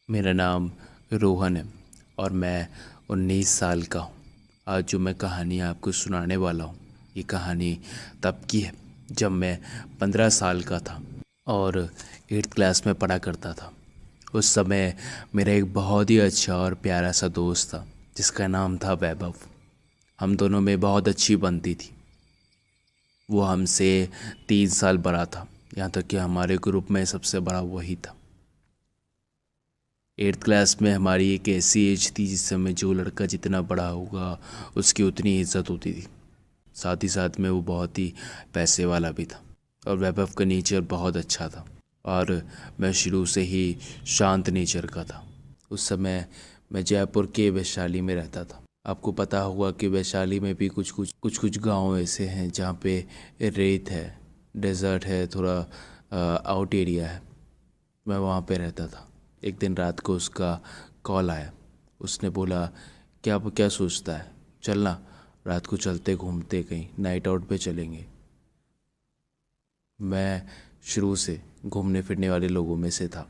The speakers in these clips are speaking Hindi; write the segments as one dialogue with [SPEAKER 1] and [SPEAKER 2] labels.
[SPEAKER 1] मेरा नाम रोहन है और मैं 19 साल का हूँ। आज जो मैं कहानी आपको सुनाने वाला हूँ, ये कहानी तब की है जब मैं 15 साल का था और 8th क्लास में पढ़ा करता था। उस समय मेरा एक बहुत ही अच्छा और प्यारा सा दोस्त था जिसका नाम था वैभव। हम दोनों में बहुत अच्छी बनती थी। वो हमसे 3 साल बड़ा था, यहाँ तक कि हमारे ग्रुप में सबसे बड़ा वही था। 8th क्लास में हमारी एक ऐसी एज थी जिस समय जो लड़का जितना बड़ा होगा उसकी उतनी इज्जत होती थी। साथ ही साथ में वो बहुत ही पैसे वाला भी था और वैभव का नेचर बहुत अच्छा था और मैं शुरू से ही शांत नेचर का था। उस समय मैं जयपुर के वैशाली में रहता था। आपको पता होगा कि वैशाली में भी कुछ गांव ऐसे हैं जहाँ पे रेत है, डेजर्ट है, थोड़ा आउट एरिया है। मैं वहाँ पे रहता था। एक दिन रात को उसका कॉल आया। उसने बोला, क्या क्या सोचता है, चलना रात को चलते घूमते कहीं नाइट आउट पे चलेंगे। मैं शुरू से घूमने फिरने वाले लोगों में से था।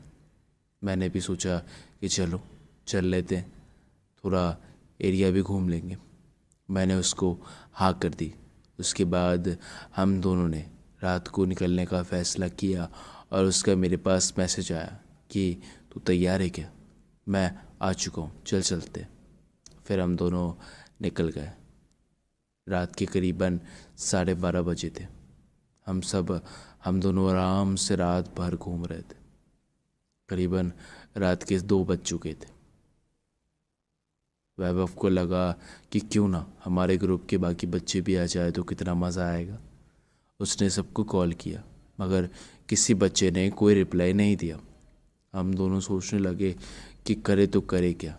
[SPEAKER 1] मैंने भी सोचा कि चलो चल लेते हैं, थोड़ा एरिया भी घूम लेंगे। मैंने उसको हाँ कर दी। उसके बाद हम दोनों ने रात को निकलने का फ़ैसला किया और उसका मेरे पास मैसेज आया कि तू तैयार है क्या, मैं आ चुका हूँ, चल चलते। फिर हम दोनों निकल गए। रात के करीबन 12:30 बजे थे। हम दोनों आराम से रात भर घूम रहे थे। करीबन रात के 2 बज चुके थे। वैभव को लगा कि क्यों ना हमारे ग्रुप के बाकी बच्चे भी आ जाए तो कितना मज़ा आएगा। उसने सबको कॉल किया मगर किसी बच्चे ने कोई रिप्लाई नहीं दिया। हम दोनों सोचने लगे कि करे तो करे क्या।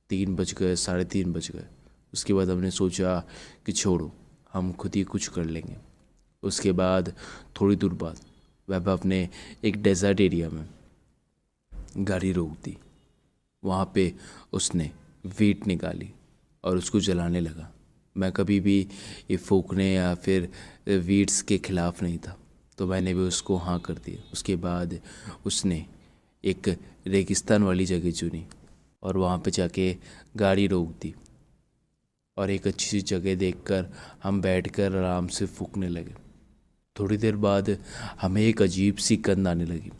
[SPEAKER 1] 3 बज गए, 3:30 बज गए। उसके बाद हमने सोचा कि छोड़ो, हम खुद ही कुछ कर लेंगे। उसके बाद थोड़ी दूर बाद वैभव ने एक डेजर्ट एरिया में गाड़ी रोक दी। वहाँ पे उसने वीट निकाली और उसको जलाने लगा। मैं कभी भी ये फूकने या फिर वीट्स के ख़िलाफ़ नहीं था, तो मैंने भी उसको हाँ कर दिया। उसके बाद उसने एक रेगिस्तान वाली जगह चुनी और वहाँ पे जाके गाड़ी रोक दी और एक अच्छी सी जगह देखकर हम बैठकर आराम से फूकने लगे। थोड़ी देर बाद हमें एक अजीब सी गंध आने लगी।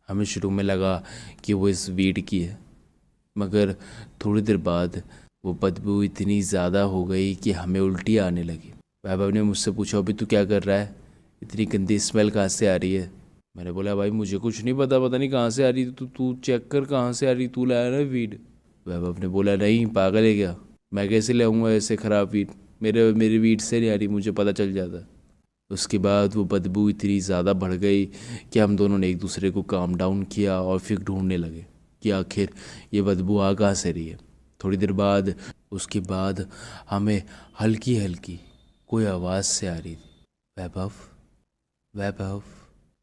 [SPEAKER 1] हमें शुरू में लगा कि वो इस वीड की है, मगर थोड़ी देर बाद वो बदबू इतनी ज़्यादा हो गई कि हमें उल्टी आने लगी। वैभव ने मुझसे पूछा, अभी तू क्या कर रहा है, इतनी गंदी स्मेल कहाँ से आ रही है। मैंने बोला, भाई मुझे कुछ नहीं पता, पता नहीं कहाँ से आ रही, तो तू चेक कर कहाँ से आ रही, तू लाया ना वीड। वैभव ने बोला, नहीं पागल है क्या, मैं कैसे ले आऊँगा ऐसे ख़राब वीड, मेरी वीड से नहीं आ रही, मुझे पता चल जाता। उसके बाद वो बदबू इतनी ज़्यादा बढ़ गई कि हम दोनों ने एक दूसरे को काम डाउन किया और फिर ढूंढने लगे कि आखिर ये बदबू आ कहाँ से रही है। थोड़ी देर बाद उसके बाद हमें हल्की हल्की कोई आवाज़ से आ रही थी, वैभव वैभव।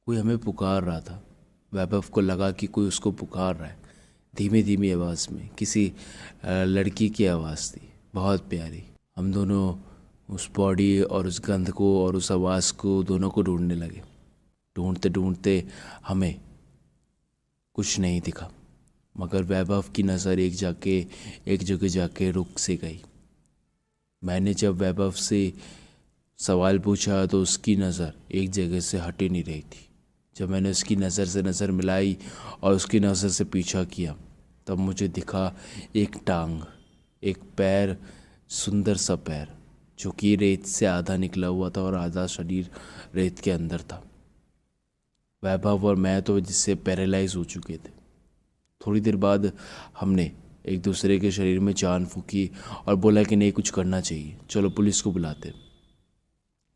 [SPEAKER 1] कोई हमें पुकार रहा था। वैभव को लगा कि कोई उसको पुकार रहा है। धीमी धीमी आवाज़ में किसी लड़की की आवाज़ थी, बहुत प्यारी। हम दोनों उस बॉडी और उस गंध को और उस आवाज़ को दोनों को ढूंढने लगे। ढूंढते ढूंढते हमें कुछ नहीं दिखा, मगर वैभव की नज़र एक जगह जाके रुक सी गई। मैंने जब वैभव से सवाल पूछा तो उसकी नज़र एक जगह से हट ही नहीं रही थी। जब मैंने उसकी नज़र से नज़र मिलाई और उसकी नज़र से पीछा किया तब मुझे दिखा एक टांग, एक पैर, सुंदर सा पैर जो कि रेत से आधा निकला हुआ था और आधा शरीर रेत के अंदर था। वैभव और मैं तो जिससे पैरालाइज हो चुके थे। थोड़ी देर बाद हमने एक दूसरे के शरीर में जान फूकी और बोला कि नहीं, कुछ करना चाहिए, चलो पुलिस को बुलाते।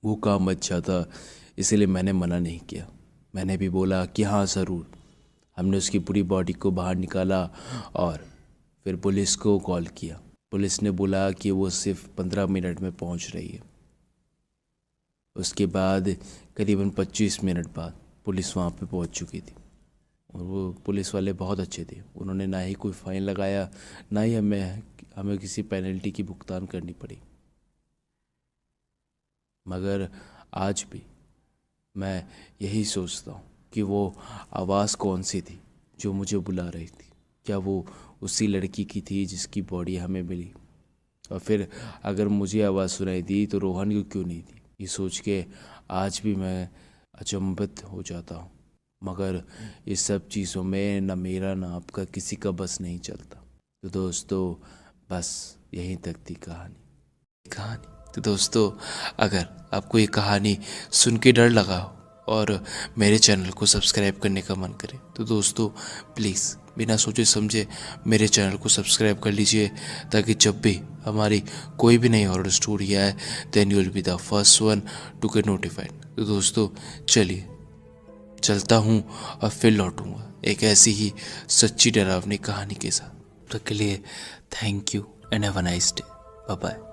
[SPEAKER 1] वो काम अच्छा था इसीलिए मैंने मना नहीं किया। मैंने भी बोला कि हाँ ज़रूर। हमने उसकी पूरी बॉडी को बाहर निकाला और फिर पुलिस को कॉल किया। पुलिस ने बोला कि वो सिर्फ 15 मिनट में पहुंच रही है। उसके बाद करीबन 25 मिनट बाद पुलिस वहाँ पे पहुँच चुकी थी और वो पुलिस वाले बहुत अच्छे थे। उन्होंने ना ही कोई फ़ाइन लगाया, ना ही हमें किसी पेनल्टी की भुगतान करनी पड़ी। मगर आज भी मैं यही सोचता हूँ कि वो आवाज़ कौन सी थी जो मुझे बुला रही थी। क्या वो उसी लड़की की थी जिसकी बॉडी हमें मिली? और फिर अगर मुझे आवाज़ सुनाई दी तो रोहन को क्यों नहीं दी? ये सोच के आज भी मैं अचंभित हो जाता हूँ। मगर इस सब चीज़ों में न मेरा न आपका किसी का बस नहीं चलता। तो दोस्तों, बस यहीं तक थी कहानी। तो दोस्तों, अगर आपको ये कहानी सुन के डर लगा हो और मेरे चैनल को सब्सक्राइब करने का मन करे तो दोस्तों प्लीज़ बिना सोचे समझे मेरे चैनल को सब्सक्राइब कर लीजिए, ताकि जब भी हमारी कोई भी नई हॉरर स्टोरी आए then you will be the first one to get notified. तो दोस्तों चलिए, चलता हूँ और फिर लौटूंगा एक ऐसी ही सच्ची डरावनी कहानी के साथ। तब तक के लिए thank you and have a nice day. Bye bye.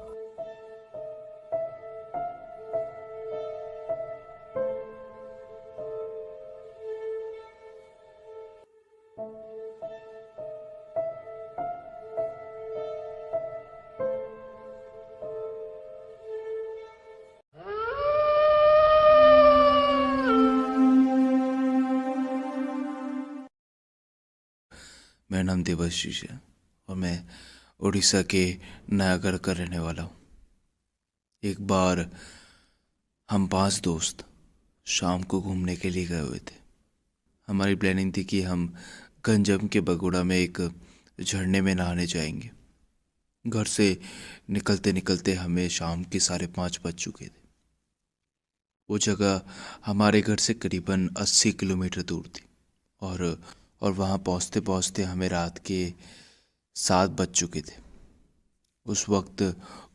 [SPEAKER 1] मेरा नाम देवाशीष है और मैं उड़ीसा के नयागढ़ का रहने वाला हूँ। एक बार हम 5 दोस्त शाम को घूमने के लिए गए हुए थे। हमारी प्लानिंग थी कि हम गंजम के बगोड़ा में एक झरने में नहाने जाएंगे। घर से निकलते निकलते हमें शाम के 5:30 बज चुके थे। वो जगह हमारे घर से करीबन 80 किलोमीटर दूर थी और वहाँ पहुँचते पहुँचते हमें रात के 7 बज चुके थे। उस वक्त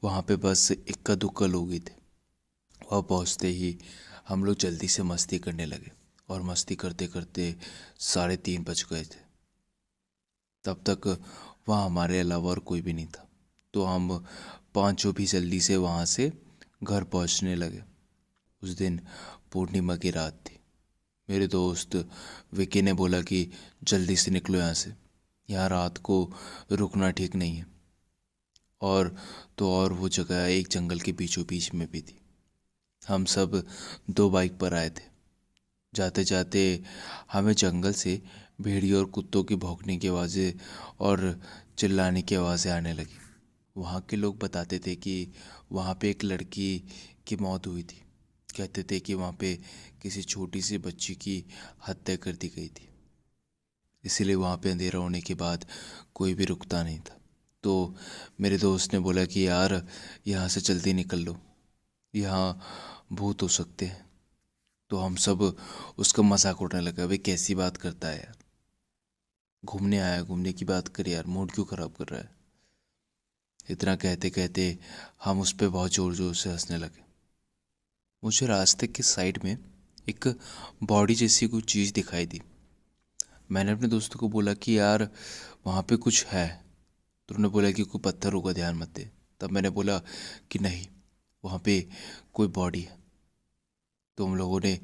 [SPEAKER 1] वहाँ पे बस इक्का दुक्का लोग ही थे। वहाँ पहुँचते ही हम लोग जल्दी से मस्ती करने लगे और मस्ती करते करते 3:30 बज गए थे। तब तक वहाँ हमारे अलावा और कोई भी नहीं था, तो हम पांचों भी जल्दी से वहाँ से घर पहुँचने लगे। उस दिन पूर्णिमा की रात थी। मेरे दोस्त विकी ने बोला कि जल्दी से निकलो यहाँ से, यहाँ रात को रुकना ठीक नहीं है। और वो जगह एक जंगल के बीचों बीच में भी थी। हम सब 2 बाइक पर आए थे। जाते जाते हमें जंगल से भेड़ियों और कुत्तों की भौंकने की आवाज़ें और चिल्लाने की आवाज़ें आने लगी। वहाँ के लोग बताते थे कि वहाँ पे एक लड़की की मौत हुई थी। कहते थे कि वहाँ पे किसी छोटी सी बच्ची की हत्या कर दी गई थी। इसीलिए वहाँ पे अंधेरा होने के बाद कोई भी रुकता नहीं था। तो मेरे दोस्त ने बोला कि यार यहाँ से जल्दी निकल लो, यहाँ भूत हो सकते हैं। तो हम सब उसका मजाक उड़ाने लगा, भाई कैसी बात करता है यार, घूमने आया, घूमने की बात कर यार, मूड क्यों ख़राब कर रहा है। इतना कहते कहते हम उस पर बहुत ज़ोर ज़ोर से हंसने लगे। मुझे रास्ते के साइड में एक बॉडी जैसी कोई चीज़ दिखाई दी। मैंने अपने दोस्तों को बोला कि यार वहाँ पे कुछ है। तो उन्होंने बोला कि कोई पत्थर होगा, ध्यान मत दे। तब मैंने बोला कि नहीं, वहाँ पे कोई बॉडी है। तो हम लोगों ने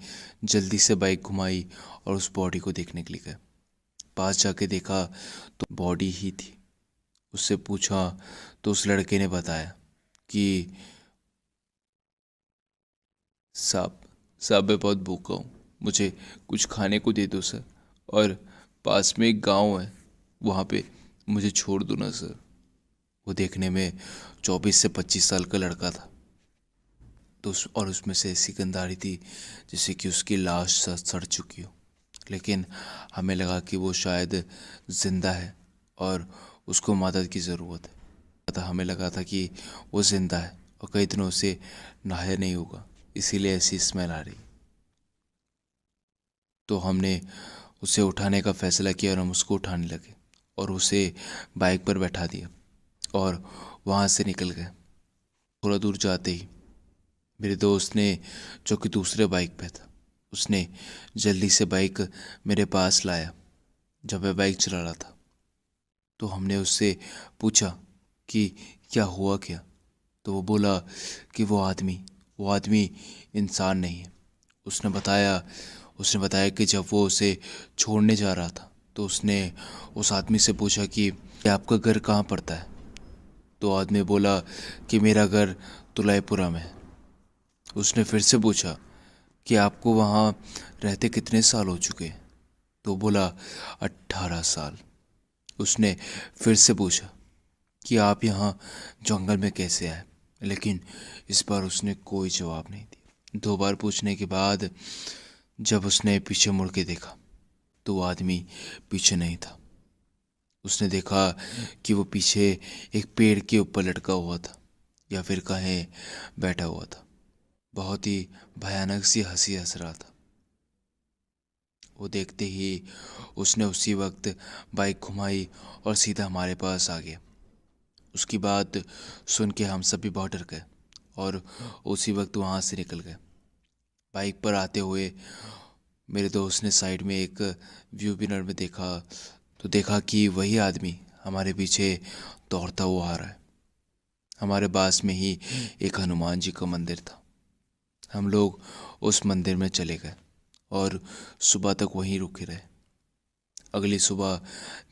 [SPEAKER 1] जल्दी से बाइक घुमाई और उस बॉडी को देखने के लिए गए। पास जाके देखा तो बॉडी ही थी। उससे पूछा तो उस लड़के ने बताया कि साहब साहब मैं बहुत भूखा हूँ, मुझे कुछ खाने को दे दो सर, और पास में एक गांव है, वहाँ पे मुझे छोड़ दो ना सर। वो देखने में 24 से 25 साल का लड़का था। तो उसमें से ऐसी गंध आ रही थी जैसे कि उसकी लाश सड़ चुकी हो। लेकिन हमें लगा कि वो शायद ज़िंदा है और उसको मदद की ज़रूरत है। हमें लगा था कि वो ज़िंदा है और कई दिनों से नहाया नहीं होगा, इसीलिए ऐसी स्मेल आ रही। तो हमने उसे उठाने का फ़ैसला किया और हम उसको उठाने लगे और उसे बाइक पर बैठा दिया और वहाँ से निकल गए। थोड़ा दूर जाते ही मेरे दोस्त ने, जो कि दूसरे बाइक पे था, उसने जल्दी से बाइक मेरे पास लाया जब मैं बाइक चला रहा था। तो हमने उससे पूछा कि क्या हुआ क्या। तो वो बोला कि वो आदमी इंसान नहीं है। उसने बताया कि जब वो उसे छोड़ने जा रहा था तो उसने उस आदमी से पूछा कि आपका घर कहाँ पड़ता है। तो आदमी बोला कि मेरा घर तुलाईपुरा में है। उसने फिर से पूछा कि आपको वहाँ रहते कितने साल हो चुके हैं। तो बोला 18 साल। उसने फिर से पूछा कि आप यहाँ जंगल में कैसे आए, लेकिन इस बार उसने कोई जवाब नहीं दिया। 2 बार पूछने के बाद जब उसने पीछे मुड़ के देखा तो वो आदमी पीछे नहीं था। उसने देखा कि वो पीछे एक पेड़ के ऊपर लटका हुआ था, या फिर कहें बैठा हुआ था। बहुत ही भयानक सी हंसी हंस रहा था। वो देखते ही उसने उसी वक्त बाइक घुमाई और सीधा हमारे पास आ गया। उसकी बात सुन के हम सभी बहुत डर गए और उसी वक्त वहाँ से निकल गए। बाइक पर आते हुए मेरे दोस्त ने साइड में एक व्यू मिरर में देखा कि वही आदमी हमारे पीछे दौड़ता हुआ आ रहा है। हमारे पास में ही एक हनुमान जी का मंदिर था। हम लोग उस मंदिर में चले गए और सुबह तक वहीं रुके रहे। अगली सुबह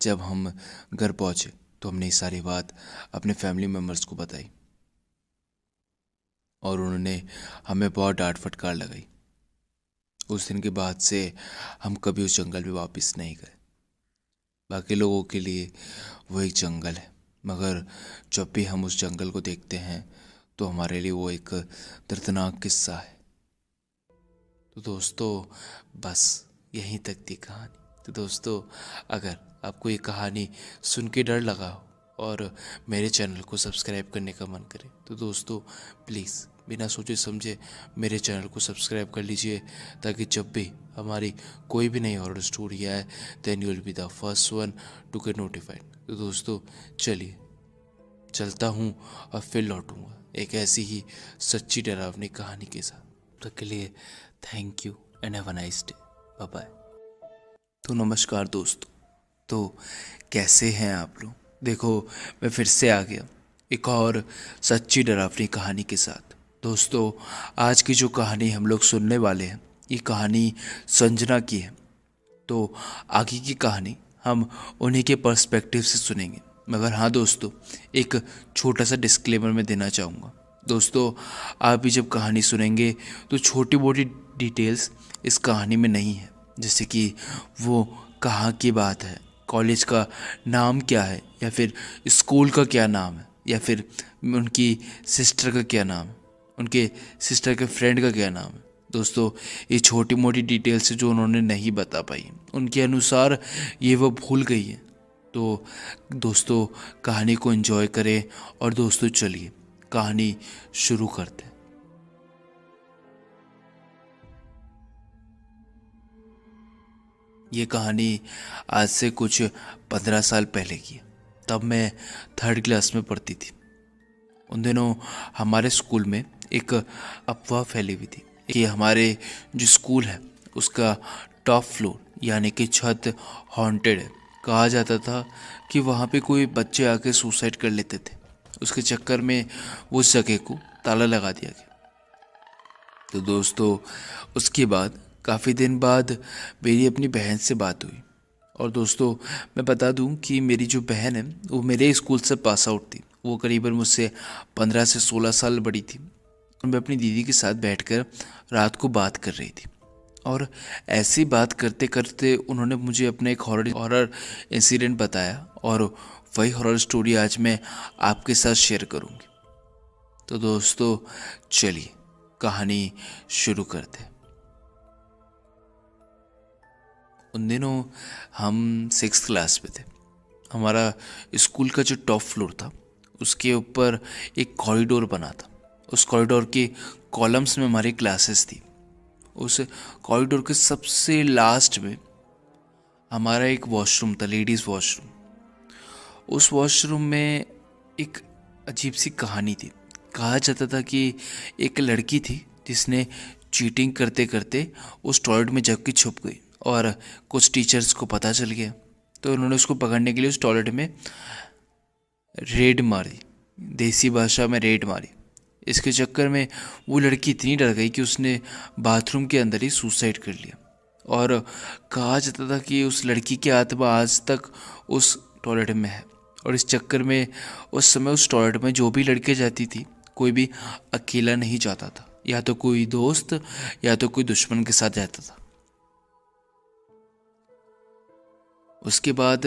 [SPEAKER 1] जब हम घर पहुंचे तो हमने ये सारी बात अपने फैमिली मेम्बर्स को बताई और उन्होंने हमें बहुत डांट फटकार लगाई। उस दिन के बाद से हम कभी उस जंगल में वापस नहीं गए। बाकी लोगों के लिए वो एक जंगल है, मगर जब भी हम उस जंगल को देखते हैं तो हमारे लिए वो एक दर्दनाक किस्सा है। तो दोस्तों, बस यहीं तक थी कहानी। तो दोस्तों, अगर आपको ये कहानी सुन के डर लगा हो और मेरे चैनल को सब्सक्राइब करने का मन करे तो दोस्तों प्लीज़ बिना सोचे समझे मेरे चैनल को सब्सक्राइब कर लीजिए, ताकि जब भी हमारी कोई भी नई हॉरर स्टोरी आए then you will be the first one to get notified. तो दोस्तों चलिए, चलता हूँ और फिर लौटूंगा एक ऐसी ही सच्ची डरावनी कहानी के साथ। तब तक के लिए thank you and have a nice day. Bye bye. तो नमस्कार दोस्तों, तो कैसे हैं आप लोग। देखो, मैं फिर से आ गया एक और सच्ची डरावनी कहानी के साथ। दोस्तों, आज की जो कहानी हम लोग सुनने वाले हैं ये कहानी संजना की है। तो आगे की कहानी हम उन्हीं के पर्सपेक्टिव से सुनेंगे। मगर हाँ दोस्तों, एक छोटा सा डिस्क्लेमर मैं देना चाहूँगा। दोस्तों, आप भी जब कहानी सुनेंगे तो छोटी मोटी डिटेल्स इस कहानी में नहीं है, जैसे कि वो कहाँ की बात है, कॉलेज का नाम क्या है, या फिर स्कूल का क्या नाम है, या फिर उनकी सिस्टर का क्या नाम है, उनके सिस्टर के फ्रेंड का क्या नाम है। दोस्तों, ये छोटी मोटी डिटेल्स जो उन्होंने नहीं बता पाई, उनके अनुसार ये वो भूल गई है। तो दोस्तों, कहानी को एंजॉय करें और दोस्तों चलिए कहानी शुरू करते हैं। ये कहानी आज से कुछ 15 साल पहले की है। तब मैं 3rd क्लास में पढ़ती थी। उन दिनों हमारे स्कूल में एक अफवाह फैली हुई थी कि हमारे जो स्कूल है उसका टॉप फ्लोर यानी कि छत हॉन्टेड है। कहा जाता था कि वहाँ पे कोई बच्चे आके सुसाइड कर लेते थे। उसके चक्कर में उस जगह को ताला लगा दिया गया। तो दोस्तों, उसके बाद काफ़ी दिन बाद मेरी अपनी बहन से बात हुई। और दोस्तों, मैं बता दूं कि मेरी जो बहन है वो मेरे स्कूल से पास आउट थी। वो करीबन मुझसे 15 से 16 साल बड़ी थी। और मैं अपनी दीदी के साथ बैठकर रात को बात कर रही थी। और ऐसी बात करते करते उन्होंने मुझे अपना एक हॉरर इंसिडेंट बताया, और वही हॉरर स्टोरी आज मैं आपके साथ शेयर करूँगी। तो दोस्तों चलिए कहानी शुरू करते हैं। उन दिनों हम 6th क्लास में थे। हमारा स्कूल का जो टॉप फ्लोर था उसके ऊपर एक कॉरिडोर बना था। उस कॉरिडोर के कॉलम्स में हमारी क्लासेस थी। उस कॉरिडोर के सबसे लास्ट में हमारा एक वॉशरूम था, लेडीज़ वॉशरूम। उस वॉशरूम में एक अजीब सी कहानी थी। कहा जाता था कि एक लड़की थी जिसने चीटिंग करते करते उस टॉयलेट में जाके छुप गई, और कुछ टीचर्स को पता चल गया तो उन्होंने उसको पकड़ने के लिए उस टॉयलेट में रेड मारी, देसी भाषा में रेड मारी। इसके चक्कर में वो लड़की इतनी डर गई कि उसने बाथरूम के अंदर ही सुसाइड कर लिया। और कहा जाता था कि उस लड़की की आत्मा आज तक उस टॉयलेट में है। और इस चक्कर में उस समय उस टॉयलेट में जो भी लड़के जाती थी कोई भी अकेला नहीं जाता था, या तो कोई दोस्त या तो कोई दुश्मन के साथ जाता था। उसके बाद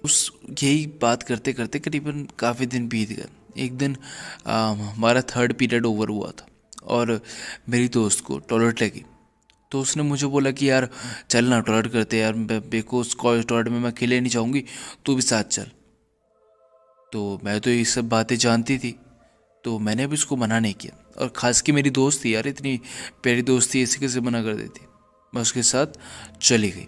[SPEAKER 1] उस यही बात करते करते करीबन काफ़ी दिन बीत गए। एक दिन हमारा थर्ड पीरियड ओवर हुआ था और मेरी दोस्त को टॉयलेट लगी, तो उसने मुझे बोला कि यार चल ना टॉयलेट करते यार, बेको उस कॉलेज टॉयलेट में मैं अकेले नहीं जाऊँगी, तू भी साथ चल। तो मैं तो ये सब बातें जानती थी, तो मैंने भी उसको मना नहीं किया। और ख़ास कि मेरी दोस्त थी यार, इतनी प्यारी दोस्त थी, ऐसे कैसे मना कर देती। मैं उसके साथ चली गई।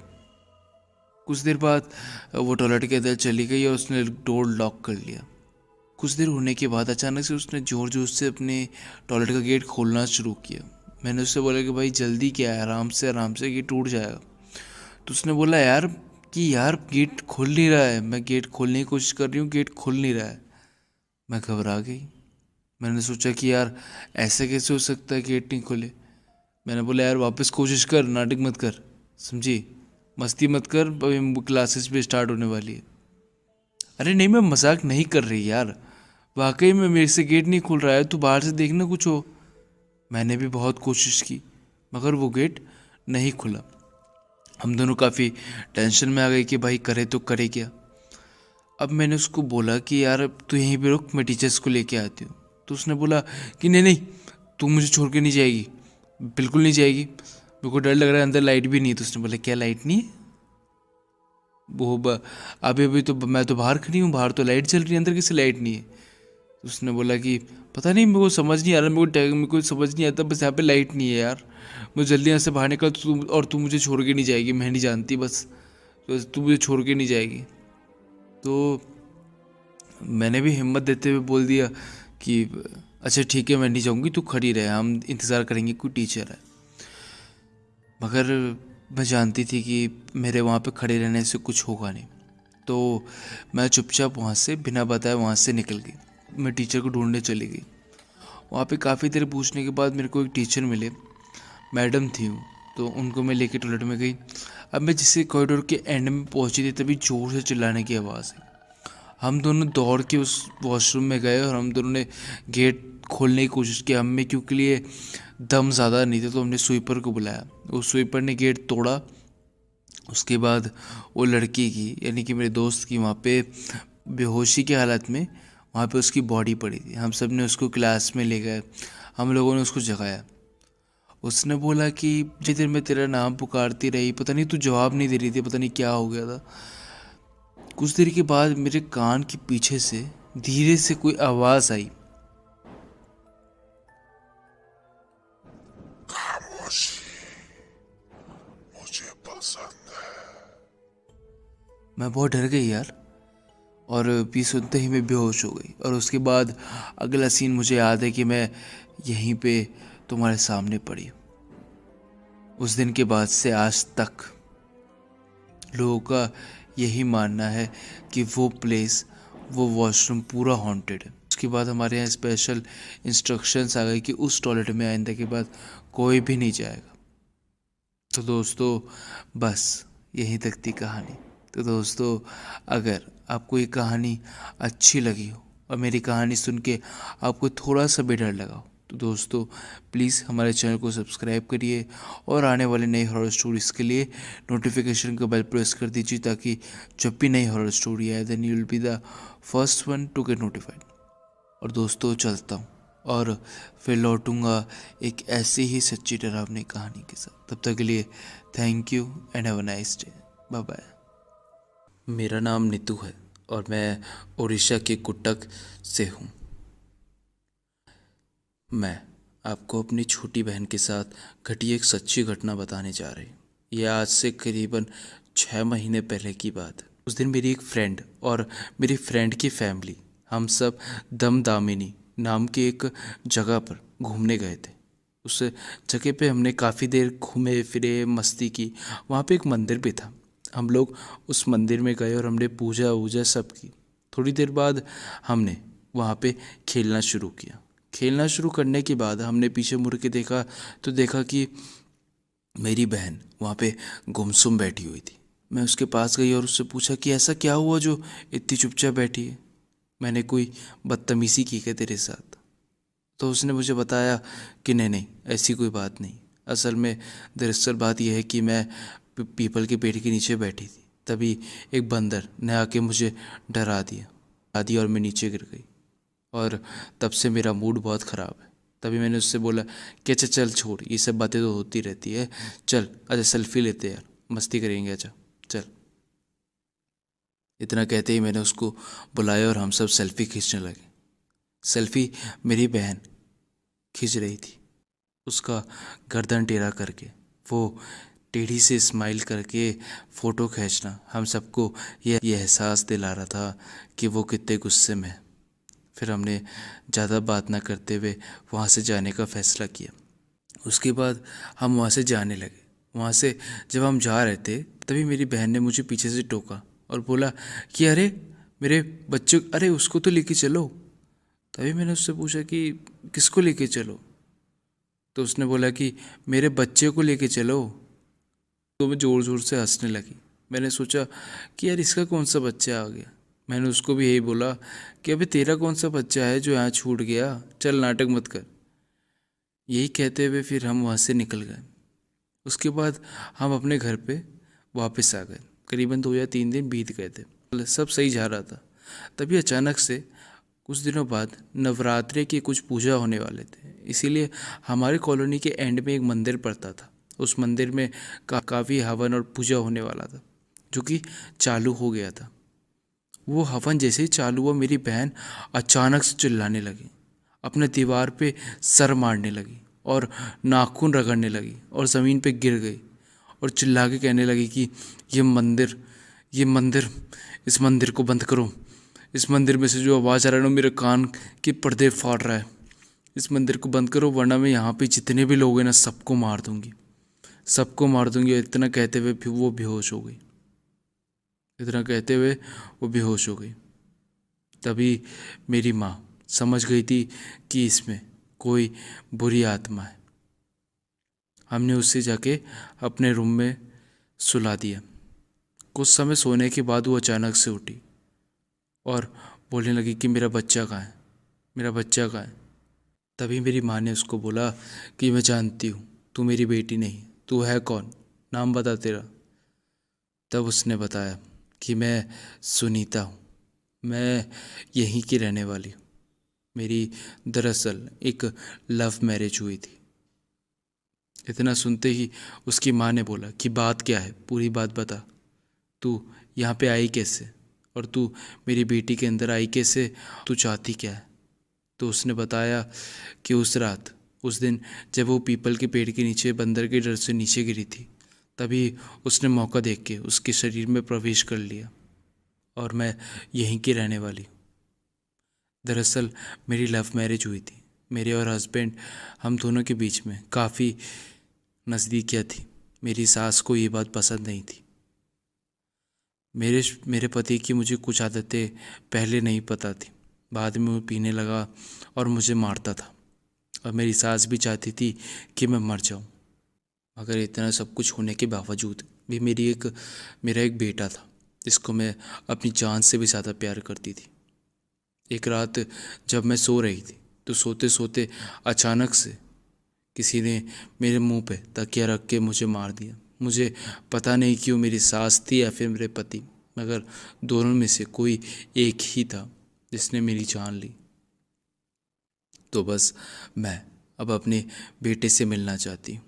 [SPEAKER 1] कुछ देर बाद वो टॉयलेट के अंदर चली गई और उसने डोर लॉक कर लिया। कुछ देर होने के बाद अचानक से उसने ज़ोर ज़ोर से अपने टॉयलेट का गेट खोलना शुरू किया। मैंने उससे बोला कि भाई जल्दी क्या है, आराम से गेट टूट जाएगा। तो उसने बोला यार कि यार गेट खुल नहीं रहा है, मैं गेट खोलने की कोशिश कर रही हूँ, गेट खुल नहीं रहा है। मैं घबरा गई। मैंने सोचा कि यार ऐसे कैसे हो सकता है, गेट नहीं खुले। मैंने बोला यार वापस कोशिश कर, नाटक मत कर, समझी, मस्ती मत कर, अभी क्लासेस भी स्टार्ट होने वाली है। अरे नहीं, मैं मजाक नहीं कर रही यार, वाकई में मेरे से गेट नहीं खुल रहा है, तू बाहर से देखना कुछ हो। मैंने भी बहुत कोशिश की मगर वो गेट नहीं खुला। हम दोनों काफ़ी टेंशन में आ गए कि भाई करे तो करे क्या। अब मैंने उसको बोला कि यार तू यहीं पे रुक, मैं टीचर्स को लेके आती हूँ। तो उसने बोला कि नहीं नहीं, तू मुझे छोड़ के नहीं जाएगी, बिल्कुल नहीं जाएगी, मेरे को डर लग रहा है, अंदर लाइट भी नहीं है। तो उसने बोला क्या लाइट नहीं है? अभी अभी तो मैं तो बाहर खड़ी हूँ, बाहर तो लाइट चल रही है, अंदर किसी लाइट नहीं है। तो उसने बोला कि पता नहीं, मेरे को समझ नहीं आ रहा, मेरे को समझ नहीं आता, बस यहाँ पे लाइट नहीं है यार, मुझे जल्दी यहाँ से बाहर निकल, तू मुझे छोड़ के नहीं जाएगी, मैं नहीं जानती, बस तो तू मुझे छोड़ के नहीं जाएगी। तो मैंने भी हिम्मत देते हुए बोल दिया कि अच्छा ठीक है, मैं नहीं जाऊँगी, तू खड़ी रहे, हम इंतज़ार करेंगे, कोई टीचर है। मगर मैं जानती थी कि मेरे वहाँ पे खड़े रहने से कुछ होगा नहीं, तो मैं चुपचाप वहाँ से बिना बताए वहाँ से निकल गई। मैं टीचर को ढूंढने चली गई। वहाँ पे काफ़ी देर पूछने के बाद मेरे को एक टीचर मिले, मैडम थी वो। तो उनको मैं लेके टॉयलेट में गई। अब मैं जिससे कॉरिडोर के एंड में पहुँची थी तभी ज़ोर से चिल्लाने की आवाज़ आई। हम दोनों दौड़ के उस वॉशरूम में गए और हम दोनों ने गेट खोलने की कोशिश की। हमें क्योंकि लिए दम ज़्यादा नहीं था तो हमने स्वीपर को बुलाया। उस स्वीपर ने गेट तोड़ा। उसके बाद वो लड़की की, यानी कि मेरे दोस्त की, वहाँ पे बेहोशी की हालत में वहाँ पे उसकी बॉडी पड़ी थी। हम सब ने उसको क्लास में ले गए, हम लोगों ने उसको जगाया। उसने बोला कि जितनी देर मैं तेरा नाम पुकारती रही, पता नहीं तू जवाब नहीं दे रही थी, पता नहीं क्या हो गया था। कुछ देर के बाद मेरे कान के पीछे से धीरे से कोई आवाज़ आई,
[SPEAKER 2] मुझे पसंद है।
[SPEAKER 1] मैं बहुत डर गई यार, और भी सुनते ही मैं बेहोश हो गई। और उसके बाद अगला सीन मुझे याद है कि मैं यहीं पे तुम्हारे सामने पड़ी। उस दिन के बाद से आज तक लोगों का यही मानना है कि वो प्लेस, वो वॉशरूम पूरा हॉन्टेड है। उसके बाद हमारे यहाँ स्पेशल इंस्ट्रक्शंस आ गए कि उस टॉयलेट में आइंदा के बाद कोई भी नहीं जाएगा। तो दोस्तों बस यहीं तक थी कहानी। तो दोस्तों अगर आपको ये कहानी अच्छी लगी हो और मेरी कहानी सुन के आपको थोड़ा सा भी डर लगा हो, तो दोस्तों प्लीज़ हमारे चैनल को सब्सक्राइब करिए और आने वाले नई हॉरर स्टोरीज़ के लिए नोटिफिकेशन का बेल प्रेस कर दीजिए, ताकि जब भी नई हॉरर स्टोरी आए then you will be the first one to get notified. और दोस्तों चलता हूँ और फिर लौटूंगा एक ऐसी ही सच्ची डरावनी कहानी के साथ। तब तक के लिए thank you and have a nice day. Bye bye. मेरा नाम नीतू है और मैं उड़ीसा के कुट्टक से हूँ। मैं आपको अपनी छोटी बहन के साथ घटी एक सच्ची घटना बताने जा रही हूँ। यह आज से करीबन 6 महीने पहले की बात है। उस दिन मेरी एक फ्रेंड और मेरी फ्रेंड की फैमिली, हम सब दमदामिनी नाम की एक जगह पर घूमने गए थे। उस जगह पे हमने काफ़ी देर घूमे फिरे, मस्ती की। वहाँ पे एक मंदिर भी था। हम लोग उस मंदिर में गए और हमने पूजा वूजा सब की। थोड़ी देर बाद हमने वहाँ पे खेलना शुरू किया। खेलना शुरू करने के बाद हमने पीछे मुड़ के देखा तो देखा कि मेरी बहन वहाँ पे गुमसुम बैठी हुई थी। मैं उसके पास गई और उससे पूछा कि ऐसा क्या हुआ जो इतनी चुपचाप बैठी है, मैंने कोई बदतमीज़ी की क्या तेरे साथ? तो उसने मुझे बताया कि नहीं नहीं, ऐसी कोई बात नहीं। असल में दरअसल बात यह है कि मैं पीपल के पेड़ के नीचे बैठी थी तभी एक बंदर ने आके मुझे डरा दिया और मैं नीचे गिर गई। और तब से मेरा मूड बहुत ख़राब है। तभी मैंने उससे बोला कि अच्छा चल छोड़, ये सब बातें तो होती रहती है, चल अच्छा सेल्फी लेते यार, मस्ती करेंगे, अच्छा चल। इतना कहते ही मैंने उसको बुलाया और हम सब सेल्फी खींचने लगे। सेल्फी मेरी बहन खींच रही थी। उसका गर्दन टेढ़ा करके, वो टेढ़ी से स्माइल करके फ़ोटो खींचना हम सबको ये एहसास दिला रहा था कि वो कितने गुस्से में है। फिर हमने ज़्यादा बात ना करते हुए वहाँ से जाने का फ़ैसला किया। उसके बाद हम वहाँ से जाने लगे। वहाँ से जब हम जा रहे थे तभी मेरी बहन ने मुझे पीछे से टोका और बोला कि अरे मेरे बच्चों, अरे उसको तो लेके चलो। तभी मैंने उससे पूछा कि किसको लेके चलो, तो उसने बोला कि मेरे बच्चे को लेके चलो। तो मैं ज़ोर ज़ोर से हंसने लगी। मैंने सोचा कि यार इसका कौन सा बच्चा आ गया। मैंने उसको भी यही बोला कि अबे तेरा कौन सा बच्चा है जो यहाँ छूट गया, चल नाटक मत कर। यही कहते हुए फिर हम वहाँ से निकल गए। उसके बाद हम अपने घर पे वापस आ गए। करीबन 2 या 3 दिन बीत गए थे, सब सही जा रहा था। तभी अचानक से कुछ दिनों बाद नवरात्रि की कुछ पूजा होने वाले थे, इसीलिए हमारे कॉलोनी के एंड में एक मंदिर पड़ता था। उस मंदिर में काफ़ी हवन और पूजा होने वाला था, जो कि चालू हो गया था। वो हवन जैसे ही चालू हुआ, मेरी बहन अचानक से चिल्लाने लगी, अपने दीवार पे सर मारने लगी और नाखून रगड़ने लगी और ज़मीन पे गिर गई और चिल्ला के कहने लगी कि ये मंदिर, इस मंदिर को बंद करो। इस मंदिर में से जो आवाज़ आ रहा है ना, मेरे कान के पर्दे फाड़ रहा है। इस मंदिर को बंद करो वरना मैं यहाँ पे जितने भी लोग हैं ना सबको मार दूँगी, सबको मार दूँगी। इतना कहते हुए फिर वो बेहोश हो गई। इतना कहते हुए वो बेहोश हो गई। तभी मेरी माँ समझ गई थी कि इसमें कोई बुरी आत्मा है। हमने उससे जाके अपने रूम में सुला दिया। कुछ समय सोने के बाद वो अचानक से उठी और बोलने लगी कि मेरा बच्चा कहाँ है, मेरा बच्चा कहाँ है। तभी मेरी माँ ने उसको बोला कि मैं जानती हूँ तू मेरी बेटी नहीं, तू है कौन, नाम बता तेरा। तब उसने बताया कि मैं सुनीता हूँ, मैं यहीं की रहने वाली हूँ। मेरी दरअसल एक लव मैरिज हुई थी। इतना सुनते ही उसकी माँ ने बोला कि बात क्या है, पूरी बात बता, तू यहाँ पे आई कैसे और तू मेरी बेटी के अंदर आई कैसे, तू चाहती क्या है। तो उसने बताया कि उस रात, उस दिन जब वो पीपल के पेड़ के नीचे बंदर के डर से नीचे गिरी थी, तभी उसने मौका देख के उसके शरीर में प्रवेश कर लिया और मैं यहीं की रहने वाली हूँ। दरअसल मेरी लव मैरिज हुई थी। मेरे और हस्बैंड, हम दोनों के बीच में काफ़ी नज़दीकियाँ थी। मेरी सास को ये बात पसंद नहीं थी। मेरे पति की मुझे कुछ आदतें पहले नहीं पता थी। बाद में वो पीने लगा और मुझे मारता था और मेरी सास भी चाहती थी कि मैं मर जाऊं। मगर इतना सब कुछ होने के बावजूद भी मेरा एक बेटा था जिसको मैं अपनी जान से भी ज़्यादा प्यार करती थी। एक रात जब मैं सो रही थी तो सोते सोते अचानक से किसी ने मेरे मुंह पे तकिया रख के मुझे मार दिया। मुझे पता नहीं क्यों मेरी सास थी या फिर मेरे पति, मगर दोनों में से कोई एक ही था जिसने मेरी जान ली। तो बस मैं अब अपने बेटे से मिलना चाहती हूँ।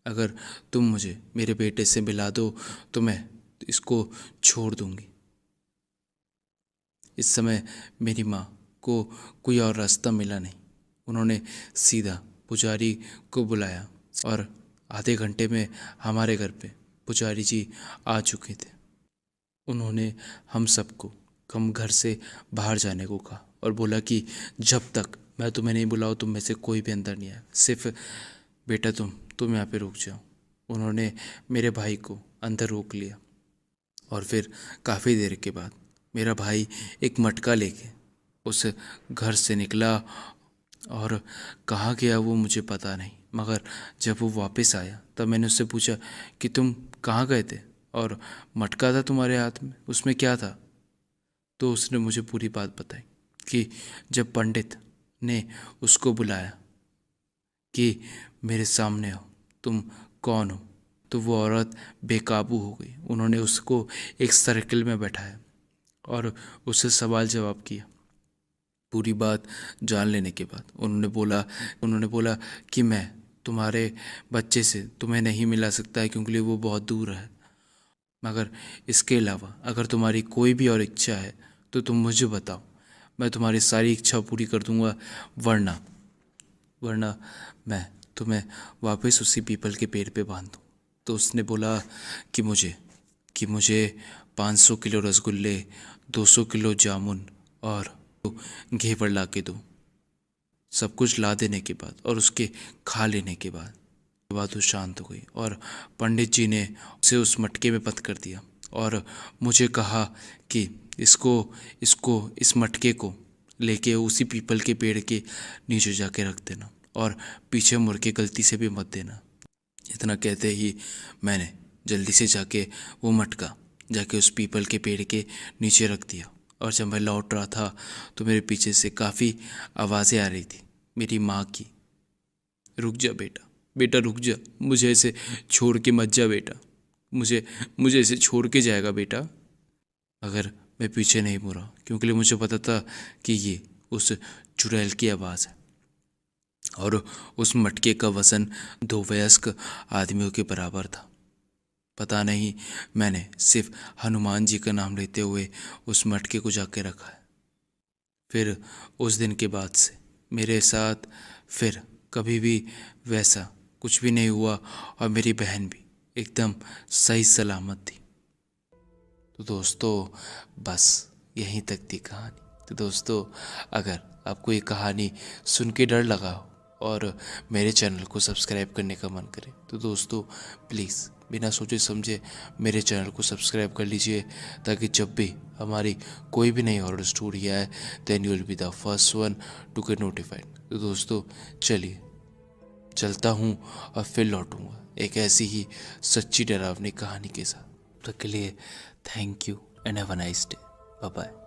[SPEAKER 1] अगर तुम मुझे मेरे बेटे से मिला दो तो मैं इसको छोड़ दूँगी। इस समय मेरी माँ को कोई और रास्ता मिला नहीं। उन्होंने सीधा पुजारी को बुलाया और आधे घंटे में हमारे घर पे पुजारी जी आ चुके थे। उन्होंने हम सबको कम घर से बाहर जाने को कहा और बोला कि जब तक मैं तुम्हें नहीं बुलाऊँ तुम में से कोई भी अंदर नहीं आए, सिर्फ बेटा तुम यहाँ पे रुक जाओ। उन्होंने मेरे भाई को अंदर रोक लिया और फिर काफ़ी देर के बाद मेरा भाई एक मटका लेके उस घर से निकला और कहाँ गया वो मुझे पता नहीं। मगर जब वो वापस आया तब मैंने उससे पूछा कि तुम कहाँ गए थे और मटका था तुम्हारे हाथ में, उसमें क्या था। तो उसने मुझे पूरी बात बताई कि जब पंडित ने उसको बुलाया कि मेरे सामने हो, तुम कौन हो, तो वो औरत बेकाबू हो गई। उन्होंने उसको एक सर्कल में बैठाया और उससे सवाल जवाब किया। पूरी बात जान लेने के बाद उन्होंने बोला कि मैं तुम्हारे बच्चे से तुम्हें नहीं मिला सकता है क्योंकि वो बहुत दूर है, मगर इसके अलावा अगर तुम्हारी कोई भी और इच्छा है तो तुम मुझे बताओ, मैं तुम्हारी सारी इच्छा पूरी कर दूंगा, वरना मैं तुम्हें वापस उसी पीपल के पेड़ पे बांध दूँ। तो उसने बोला कि मुझे 500 किलो रसगुल्ले, 200 किलो जामुन और घेवर ला के दो। सब कुछ ला देने के बाद और उसके खा लेने के बाद वो शांत हो गई और पंडित जी ने उसे उस मटके में बंद कर दिया और मुझे कहा कि इस मटके को लेके उसी पीपल के पेड़ के नीचे जाके रख देना और पीछे मुड़ के गलती से भी मत देना। इतना कहते ही मैंने जल्दी से जाके वो मटका जाके उस पीपल के पेड़ के नीचे रख दिया और जब मैं लौट रहा था तो मेरे पीछे से काफ़ी आवाज़ें आ रही थी मेरी माँ की, रुक जा बेटा, बेटा रुक जा, मुझे ऐसे छोड़ के मत जा बेटा, मुझे ऐसे छोड़ के जाएगा बेटा। अगर मैं पीछे नहीं मुड़ा क्योंकि मुझे पता था कि ये उस चुड़ैल की आवाज़ है और उस मटके का वज़न 2 वयस्क आदमियों के बराबर था। पता नहीं मैंने सिर्फ हनुमान जी का नाम लेते हुए उस मटके को जाके रखा है। फिर उस दिन के बाद से मेरे साथ फिर कभी भी वैसा कुछ भी नहीं हुआ और मेरी बहन भी एकदम सही सलामत थी। तो दोस्तों बस यहीं तक थी कहानी। तो दोस्तों अगर आपको ये कहानी सुन के डर लगा हो और मेरे चैनल को सब्सक्राइब करने का मन करे तो दोस्तों प्लीज़ बिना सोचे समझे मेरे चैनल को सब्सक्राइब कर लीजिए, ताकि जब भी हमारी कोई भी नई हॉरर स्टोरी आए then you will be the first one to get notified. तो दोस्तों चलिए चलता हूँ और फिर लौटूंगा एक ऐसी ही सच्ची डरावनी कहानी के साथ। तब तक के लिए thank you and have a nice day. Bye bye.